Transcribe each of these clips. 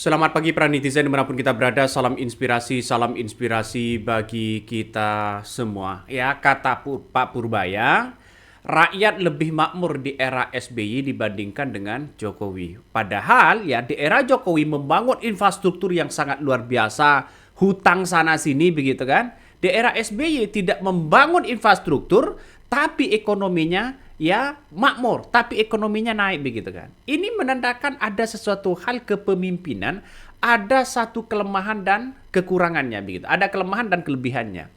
Selamat pagi para netizen dimanapun kita berada, salam inspirasi bagi kita semua. Ya, kata Pak Purbaya, rakyat lebih makmur di era SBY dibandingkan dengan Jokowi. Padahal ya di era Jokowi membangun infrastruktur yang sangat luar biasa, hutang sana sini begitu kan. Di era SBY tidak membangun infrastruktur, tapi ekonominya ya makmur, tapi ekonominya naik begitu kan. Ini menandakan ada sesuatu hal kepemimpinan, ada satu kelemahan dan kekurangannya begitu. Ada kelemahan dan kelebihannya.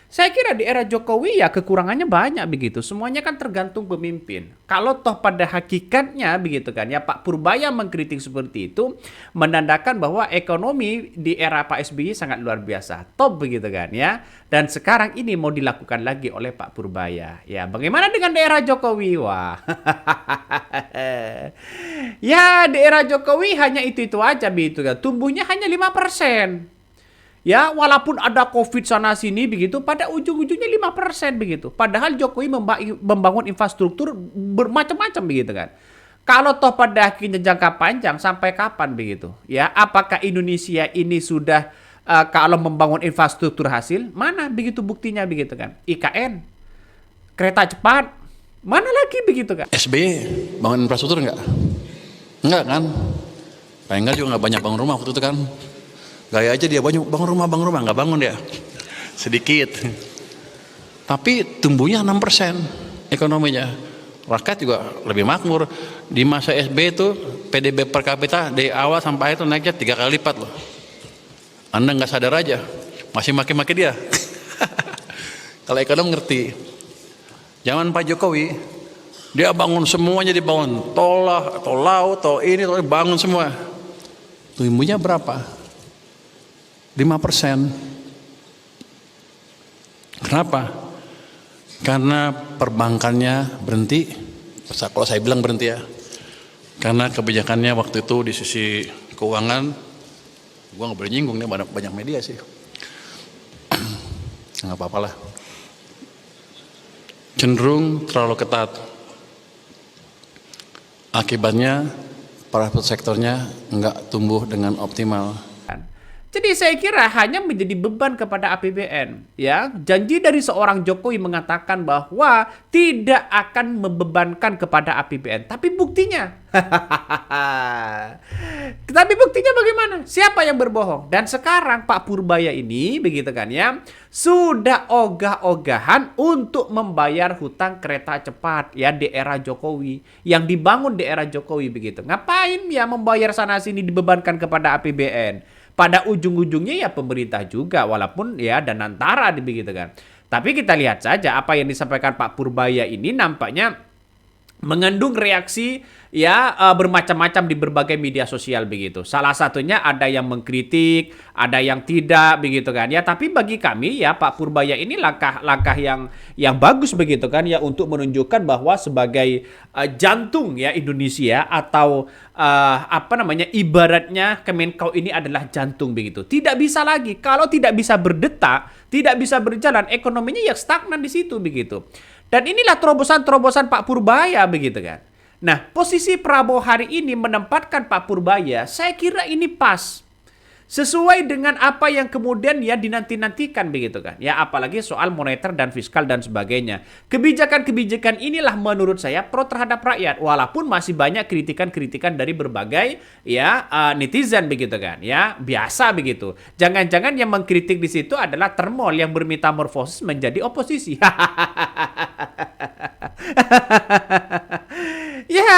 Saya kira di era Jokowi ya kekurangannya banyak begitu. Semuanya kan tergantung pemimpin. Kalau toh pada hakikatnya begitu kan ya Pak Purbaya mengkritik seperti itu menandakan bahwa ekonomi di era Pak SBY sangat luar biasa. Top begitu kan ya. Dan sekarang ini mau dilakukan lagi oleh Pak Purbaya. Ya, bagaimana dengan di era Jokowi? Wah. Ya, di era Jokowi hanya itu-itu aja begitu kan. Tumbuhnya hanya 5%. Ya, walaupun ada COVID sana sini begitu, pada ujung-ujungnya 5% begitu. Padahal Jokowi membangun infrastruktur bermacam-macam begitu kan. Kalau toh pada akhirnya jangka panjang sampai kapan begitu? Ya, apakah Indonesia ini sudah kalau membangun infrastruktur hasil? Mana begitu buktinya begitu kan? IKN, kereta cepat, mana lagi begitu kan? SBY bangun infrastruktur enggak? Enggak kan? Paling enggak juga enggak banyak bangun rumah waktu itu kan. Gaya aja dia bangun rumah, enggak bangun dia. Sedikit. Tapi tumbuhnya 6% ekonominya. Rakyat juga lebih makmur. Di masa SBY itu PDB per kapita dari awal sampai itu naiknya 3 kali lipat loh. Anda nggak sadar aja, masih maki-maki dia. Kalau ekonom ngerti. Zaman Pak Jokowi, dia bangun semuanya, dibangun tol lah, tol laut, tol ini, tol bangun semua. Tumbuhnya berapa? 5%. Kenapa? Karena perbankannya berhenti. Kalau saya bilang berhenti ya. Karena kebijakannya waktu itu di sisi keuangan, gua nggak boleh nyinggung nih, banyak media sih. Nggak apa-apa lah. Cenderung terlalu ketat. Akibatnya private sektornya nggak tumbuh dengan optimal. Jadi saya kira hanya menjadi beban kepada APBN. Ya, janji dari seorang Jokowi mengatakan bahwa tidak akan membebankan kepada APBN. Tapi buktinya, bagaimana? Siapa yang berbohong? Dan sekarang Pak Purbaya ini, begitu kan ya, sudah ogah-ogahan untuk membayar hutang kereta cepat ya di era Jokowi, yang dibangun di era Jokowi begitu. Ngapain ya membayar sana sini dibebankan kepada APBN? Pada ujung-ujungnya ya pemerintah juga, walaupun ya dan antara begitu kan. Tapi kita lihat saja apa yang disampaikan Pak Purbaya ini nampaknya mengandung reaksi ya bermacam-macam di berbagai media sosial begitu. Salah satunya ada yang mengkritik, ada yang tidak begitu kan ya. Tapi bagi kami ya Pak Purbaya ini langkah yang bagus begitu kan ya untuk menunjukkan bahwa sebagai jantung ya Indonesia atau ibaratnya Kemenkeu ini adalah jantung begitu. Tidak bisa lagi kalau tidak bisa berdetak, tidak bisa berjalan, ekonominya ya stagnan di situ begitu. Dan inilah terobosan-terobosan Pak Purbaya begitu kan. Nah, posisi Prabowo hari ini menempatkan Pak Purbaya, saya kira ini pas. Sesuai dengan apa yang kemudian ya dinanti-nantikan begitu kan. Ya apalagi soal moneter dan fiskal dan sebagainya. Kebijakan-kebijakan inilah menurut saya pro terhadap rakyat. Walaupun masih banyak kritikan-kritikan dari berbagai ya netizen begitu kan. Ya biasa begitu. Jangan-jangan yang mengkritik di situ adalah termol yang bermetamorfosis menjadi oposisi. Ya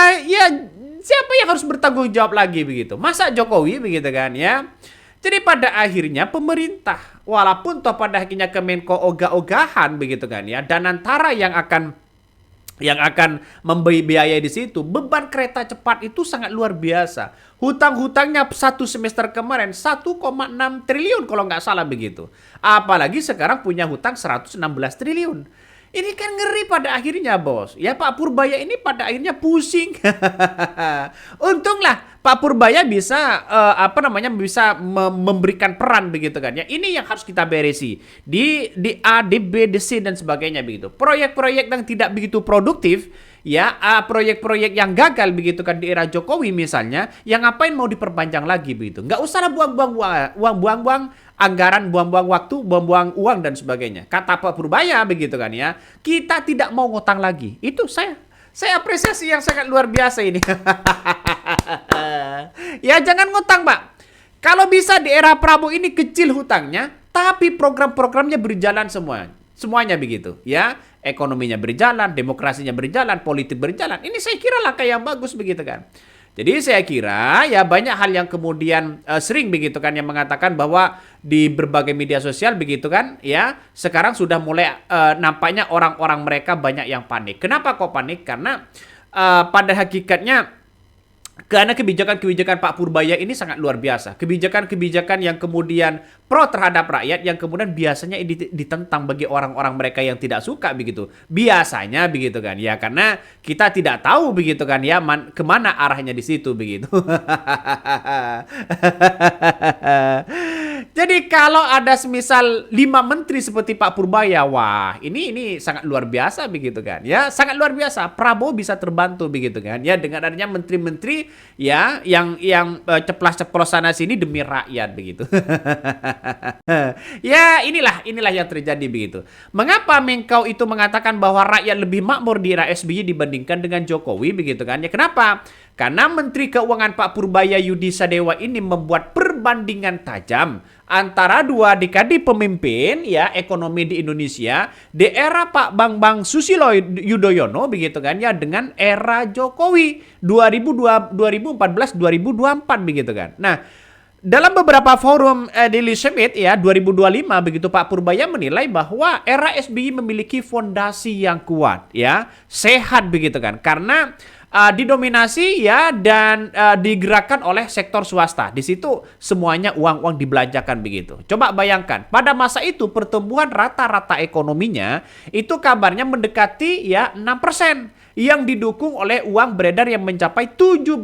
siapa yang harus bertanggung jawab lagi begitu? Masa Jokowi begitu kan ya? Jadi pada akhirnya pemerintah, walaupun toh pada akhirnya Kemenko ogah-ogahan begitu kan ya, dan antara yang akan membiayai di situ, beban kereta cepat itu sangat luar biasa. Hutang-hutangnya satu semester kemarin 1,6 triliun kalau nggak salah begitu. Apalagi sekarang punya hutang 116 triliun. Ini kan ngeri pada akhirnya bos. Ya Pak Purbaya ini pada akhirnya pusing. Untunglah Pak Purbaya bisa bisa memberikan peran begitu kan ya. Ini yang harus kita beresi di A, di B, di C dan sebagainya begitu. Proyek-proyek yang tidak begitu produktif ya proyek-proyek yang gagal begitu kan di era Jokowi misalnya, yang ngapain mau diperpanjang lagi begitu. Nggak usah buang-buang uang, buang-buang anggaran, buang-buang waktu, buang-buang uang dan sebagainya. Kata Pak Purbaya begitu kan ya, kita tidak mau ngutang lagi. Itu saya apresiasi yang sangat luar biasa ini. Ya jangan ngutang, Pak. Kalau bisa di era Prabowo ini kecil hutangnya, tapi program-programnya berjalan semuanya begitu, ya. Ekonominya berjalan, demokrasinya berjalan, politik berjalan. Ini saya kira langkah yang bagus begitu kan. Jadi saya kira ya banyak hal yang kemudian sering begitu kan yang mengatakan bahwa di berbagai media sosial begitu kan ya sekarang sudah mulai nampaknya orang-orang mereka banyak yang panik. Kenapa kok panik? Karena pada hakikatnya karena kebijakan-kebijakan Pak Purbaya ini sangat luar biasa. Kebijakan-kebijakan yang kemudian pro terhadap rakyat yang kemudian biasanya ditentang bagi orang-orang mereka yang tidak suka begitu. Biasanya begitu kan. Ya karena kita tidak tahu begitu kan ya kemana arahnya di situ begitu. Jadi kalau ada semisal 5 menteri seperti Pak Purbaya, wah ini sangat luar biasa begitu kan. Ya sangat luar biasa. Prabowo bisa terbantu begitu kan. Ya dengan adanya menteri-menteri ya yang ceplas-ceplos sana sini demi rakyat begitu. Ya inilah yang terjadi begitu. Mengapa Mengkau itu mengatakan bahwa rakyat lebih makmur di era SBY dibandingkan dengan Jokowi begitu kan? Ya kenapa? Karena Menteri Keuangan Pak Purbaya Yudi Sadewa ini membuat perbandingan tajam antara dua dekade pemimpin ya ekonomi di Indonesia di era Pak Bambang Susilo Yudhoyono begitu kan ya dengan era Jokowi 2014-2024 begitu kan. Nah, dalam beberapa forum Daily Summit ya 2025 begitu Pak Purbaya menilai bahwa era SBY memiliki fondasi yang kuat ya, sehat begitu kan. Karena didominasi ya dan digerakkan oleh sektor swasta. Di situ semuanya uang-uang dibelanjakan begitu. Coba bayangkan, pada masa itu pertumbuhan rata-rata ekonominya itu kabarnya mendekati ya 6%. Yang didukung oleh uang beredar yang mencapai 17%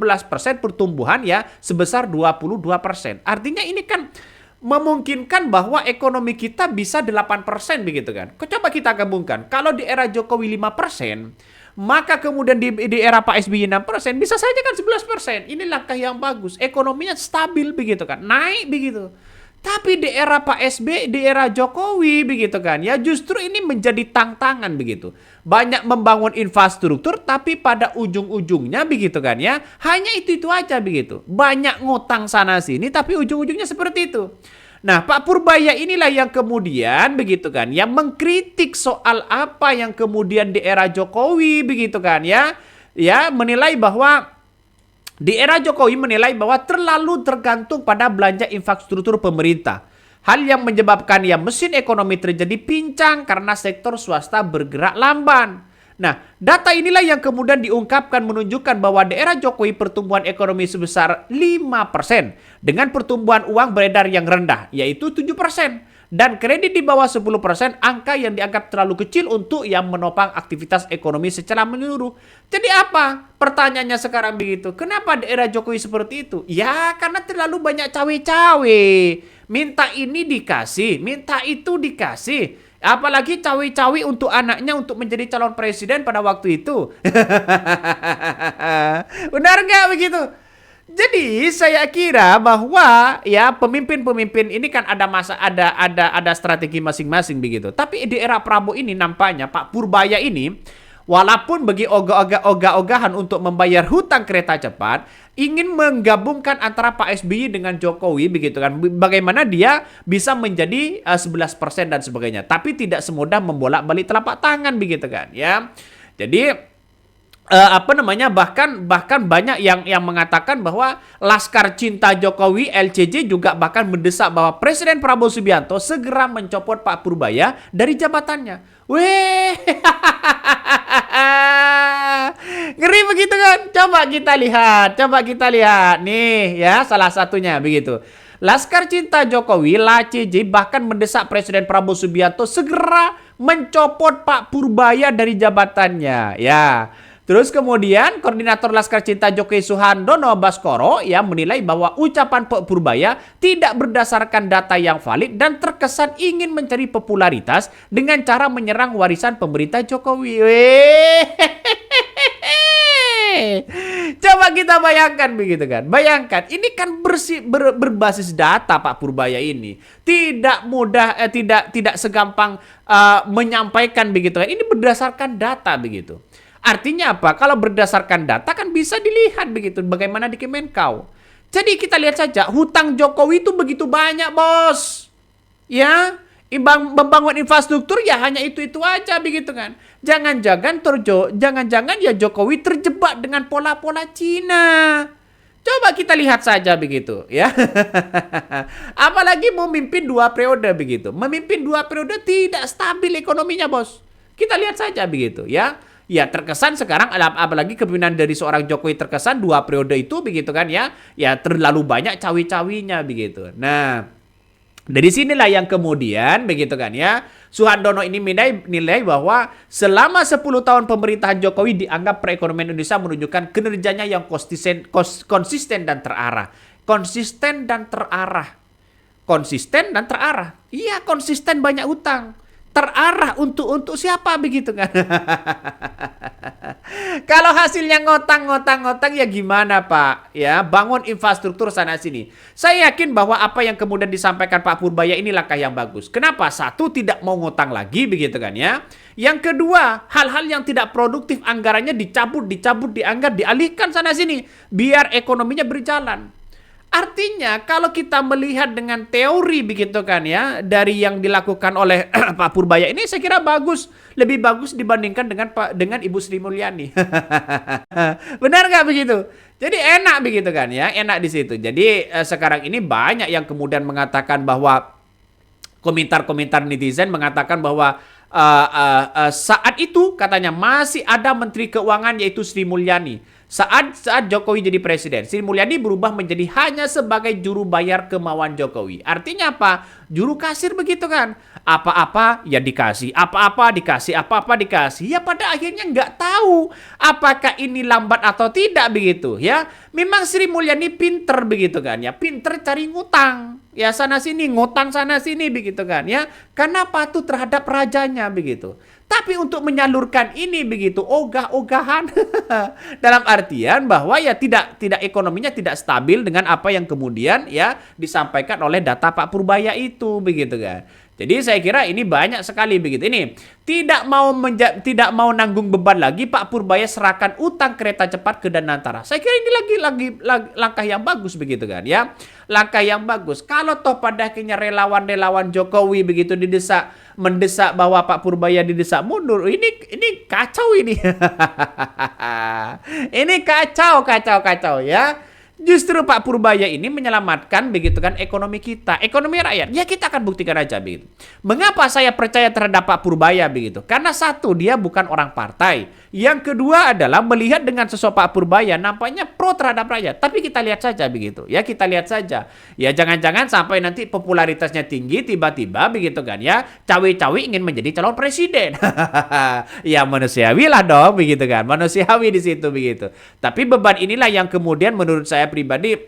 pertumbuhan ya sebesar 22%. Artinya ini kan memungkinkan bahwa ekonomi kita bisa 8% begitu kan. Coba kita gabungkan. Kalau di era Jokowi 5%, maka kemudian di era Pak SBY 6%, bisa saja kan 11%. Ini langkah yang bagus. Ekonominya stabil begitu kan. Naik begitu. Tapi di era Pak SBY, di era Jokowi begitu kan ya, justru ini menjadi tantangan begitu. Banyak membangun infrastruktur tapi pada ujung-ujungnya begitu kan ya, hanya itu aja begitu. Banyak ngutang sana sini tapi ujung-ujungnya seperti itu. Nah, Pak Purbaya inilah yang kemudian begitu kan yang mengkritik soal apa yang kemudian di era Jokowi begitu kan ya menilai bahwa di era Jokowi menilai bahwa terlalu tergantung pada belanja infrastruktur pemerintah. Hal yang menyebabkan ya mesin ekonomi terjadi pincang karena sektor swasta bergerak lamban. Nah, data inilah yang kemudian diungkapkan menunjukkan bahwa di era Jokowi pertumbuhan ekonomi sebesar 5% dengan pertumbuhan uang beredar yang rendah, yaitu 7%. Dan kredit di bawah 10%, angka yang dianggap terlalu kecil untuk yang menopang aktivitas ekonomi secara menyeluruh. Jadi apa? Pertanyaannya sekarang begitu. Kenapa di era Jokowi seperti itu? Ya karena terlalu banyak cawe-cawe. Minta ini dikasih, minta itu dikasih. Apalagi cawe-cawe untuk anaknya untuk menjadi calon presiden pada waktu itu. Benar nggak begitu? Jadi saya kira bahwa ya pemimpin-pemimpin ini kan ada strategi masing-masing begitu. Tapi di era Prabowo ini nampaknya Pak Purbaya ini walaupun bagi ogah-ogahan untuk membayar hutang kereta cepat, ingin menggabungkan antara Pak SBY dengan Jokowi begitu kan. Bagaimana dia bisa menjadi 11% dan sebagainya. Tapi tidak semudah membolak-balik telapak tangan begitu kan ya. Jadi bahkan banyak yang mengatakan bahwa Laskar Cinta Jokowi LCJ juga bahkan mendesak bahwa Presiden Prabowo Subianto segera mencopot Pak Purbaya dari jabatannya. Weh, ngeri begitu kan? Coba kita lihat nih ya salah satunya begitu. Laskar Cinta Jokowi LCJ bahkan mendesak Presiden Prabowo Subianto segera mencopot Pak Purbaya dari jabatannya ya. Terus kemudian koordinator Laskar Cinta Jokowi Suhandono Baskoro yang menilai bahwa ucapan Pak Purbaya tidak berdasarkan data yang valid dan terkesan ingin mencari popularitas dengan cara menyerang warisan pemerintah Jokowi. Coba kita bayangkan begitu kan. Bayangkan, ini kan berbasis data Pak Purbaya ini. Tidak mudah, tidak segampang menyampaikan begitu kan. Ini berdasarkan data begitu. Artinya apa? Kalau berdasarkan data kan bisa dilihat begitu bagaimana di Kemenkau. Jadi kita lihat saja hutang Jokowi itu begitu banyak, Bos. Ya, membangun infrastruktur ya hanya itu-itu aja begitu kan. Jangan-jangan ya Jokowi terjebak dengan pola-pola Cina. Coba kita lihat saja begitu ya. Apalagi memimpin 2 periode begitu. Memimpin 2 periode tidak stabil ekonominya, Bos. Kita lihat saja begitu ya. Ya terkesan sekarang apalagi kepemimpinan dari seorang Jokowi terkesan 2 periode itu begitu kan ya. Ya terlalu banyak cawi-cawinya begitu. Nah, dari sinilah yang kemudian begitu kan ya. Suhardono ini nilai bahwa selama 10 tahun pemerintahan Jokowi dianggap perekonomian Indonesia menunjukkan kinerjanya yang konsisten dan terarah. Konsisten dan terarah. Konsisten dan terarah. Iya, konsisten banyak utang. Terarah untuk siapa begitu kan? Kalau hasilnya ngotang ya gimana Pak? Ya, bangun infrastruktur sana sini. Saya yakin bahwa apa yang kemudian disampaikan Pak Purbaya ini langkah yang bagus. Kenapa? Satu, tidak mau ngotang lagi begitu kan ya. Yang kedua, hal-hal yang tidak produktif anggarannya dicabut, dianggar, dialihkan sana sini biar ekonominya berjalan. Artinya kalau kita melihat dengan teori begitu kan ya dari yang dilakukan oleh Pak Purbaya ini saya kira bagus, lebih bagus dibandingkan dengan Ibu Sri Mulyani. Benar nggak begitu? Jadi enak begitu kan ya, enak di situ. Jadi sekarang ini banyak yang kemudian mengatakan bahwa komentar-komentar netizen mengatakan bahwa saat itu katanya masih ada Menteri Keuangan yaitu Sri Mulyani. Saat Jokowi jadi presiden, Sri Mulyani berubah menjadi hanya sebagai juru bayar kemauan Jokowi. Artinya apa? Juru kasir begitu kan. Apa-apa ya dikasih, apa-apa dikasih. Ya pada akhirnya nggak tahu apakah ini lambat atau tidak begitu ya. Memang Sri Mulyani pinter begitu kan ya. Pinter cari ngutang. Ya sana sini, ngutang sana sini begitu kan ya. Karena patuh terhadap rajanya begitu. Tapi untuk menyalurkan ini begitu ogah-ogahan dalam artian bahwa ya tidak ekonominya tidak stabil dengan apa yang kemudian ya disampaikan oleh data Pak Purbaya itu begitu kan. Jadi saya kira ini banyak sekali begitu. Ini tidak mau nanggung beban lagi Pak Purbaya serahkan utang kereta cepat ke Danantara. Saya kira ini lagi langkah yang bagus begitu kan ya. Langkah yang bagus. Kalau toh pada akhirnya relawan Jokowi begitu mendesak bahwa Pak Purbaya didesak mundur. Ini kacau ini. Ini kacau ya. Justru Pak Purbaya ini menyelamatkan begitu kan ekonomi kita, ekonomi rakyat. Ya kita akan buktikan aja begitu. Mengapa saya percaya terhadap Pak Purbaya begitu? Karena satu, dia bukan orang partai. Yang kedua adalah melihat dengan sosok Pak Purbaya nampaknya pro terhadap rakyat. Tapi kita lihat saja begitu. Ya kita lihat saja. Ya jangan-jangan sampai nanti popularitasnya tinggi tiba-tiba begitu kan ya. Cawe-cawe ingin menjadi calon presiden. Ya manusiawi lah dong begitu kan. Manusiawi di situ begitu. Tapi beban inilah yang kemudian menurut saya pribadi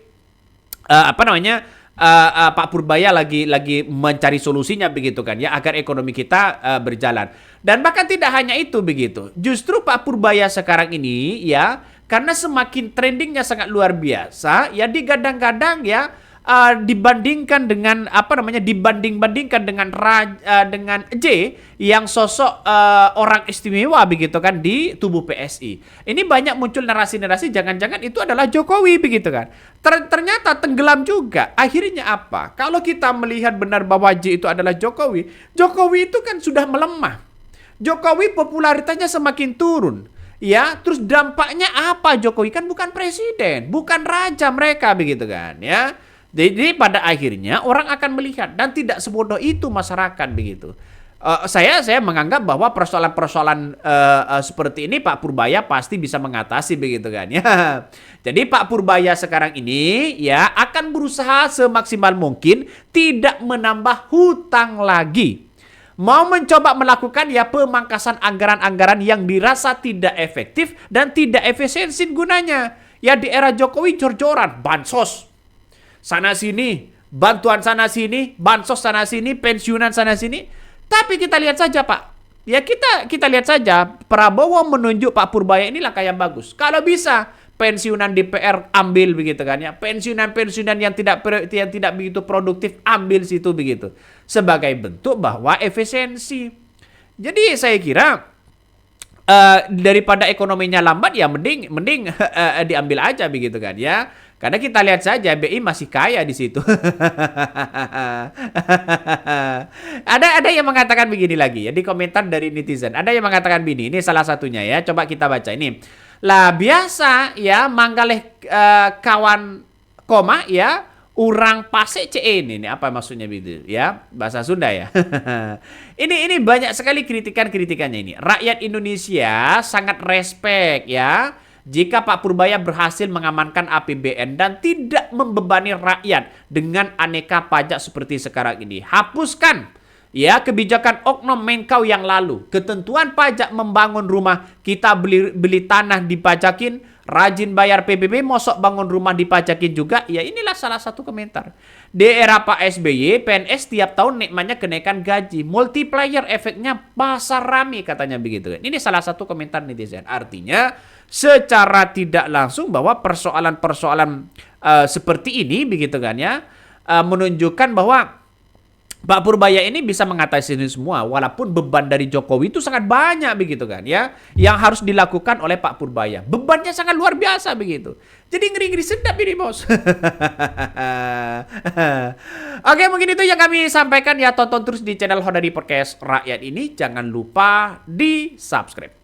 Pak Purbaya lagi mencari solusinya begitu kan ya agar ekonomi kita berjalan. Dan bahkan tidak hanya itu begitu. Justru Pak Purbaya sekarang ini ya karena semakin trendingnya sangat luar biasa ya digadang-gadang ya dibandingkan dengan dibanding-bandingkan dengan J yang sosok orang istimewa begitu kan di tubuh PSI. Ini banyak muncul narasi-narasi jangan-jangan itu adalah Jokowi begitu kan. Ternyata tenggelam juga. Akhirnya apa? Kalau kita melihat benar bahwa J itu adalah Jokowi itu kan sudah melemah. Jokowi popularitasnya semakin turun. Ya, terus dampaknya apa? Jokowi kan bukan presiden, bukan raja mereka begitu kan ya. Jadi pada akhirnya orang akan melihat dan tidak sebodoh itu masyarakat begitu. Saya menganggap bahwa persoalan-persoalan seperti ini Pak Purbaya pasti bisa mengatasi begitu kan ya. Jadi Pak Purbaya sekarang ini ya akan berusaha semaksimal mungkin tidak menambah hutang lagi. Mau mencoba melakukan ya pemangkasan anggaran-anggaran yang dirasa tidak efektif dan tidak efisiensi gunanya. Ya di era Jokowi jor-joran, bansos sana sini, bantuan sana sini, bansos sana sini, pensiunan sana sini. Tapi kita lihat saja Pak, Ya kita lihat saja, Prabowo menunjuk Pak Purbaya ini langkah yang bagus. Kalau bisa pensiunan DPR ambil begitu kan ya, pensiunan yang tidak begitu produktif ambil situ begitu, sebagai bentuk bahwa efisiensi. Jadi saya kira daripada ekonominya lambat ya mending diambil aja begitu kan ya. Karena kita lihat saja BI masih kaya di situ. Ada yang mengatakan begini lagi ya di komentar dari netizen. Ada yang mengatakan begini, ini salah satunya ya. Coba kita baca ini. Lah biasa ya manggaleh kawan koma ya urang pase CE ini apa maksudnya begitu ya, bahasa Sunda ya. ini banyak sekali kritikannya ini. Rakyat Indonesia sangat respect ya jika Pak Purbaya berhasil mengamankan APBN dan tidak membebani rakyat dengan aneka pajak seperti sekarang ini. Hapuskan ya kebijakan oknum Menkau yang lalu. Ketentuan pajak membangun rumah, kita beli tanah dipajakin, rajin bayar PBB, mosok bangun rumah dipajakin juga. Ya inilah salah satu komentar. Di era Pak SBY, PNS tiap tahun nikmatnya kenaikan gaji. Multiplier efeknya pasar rame katanya begitu. Ini salah satu komentar netizen. Artinya secara tidak langsung bahwa persoalan-persoalan seperti ini begitu kan ya, menunjukkan bahwa Pak Purbaya ini bisa mengatasi ini semua walaupun beban dari Jokowi itu sangat banyak begitu kan ya yang harus dilakukan oleh Pak Purbaya. Bebannya sangat luar biasa begitu. Jadi ngeri-ngeri sedap ini, Bos. Oke, mungkin itu yang kami sampaikan ya. Tonton terus di channel Honda di Podcast Rakyat ini. Jangan lupa di-subscribe.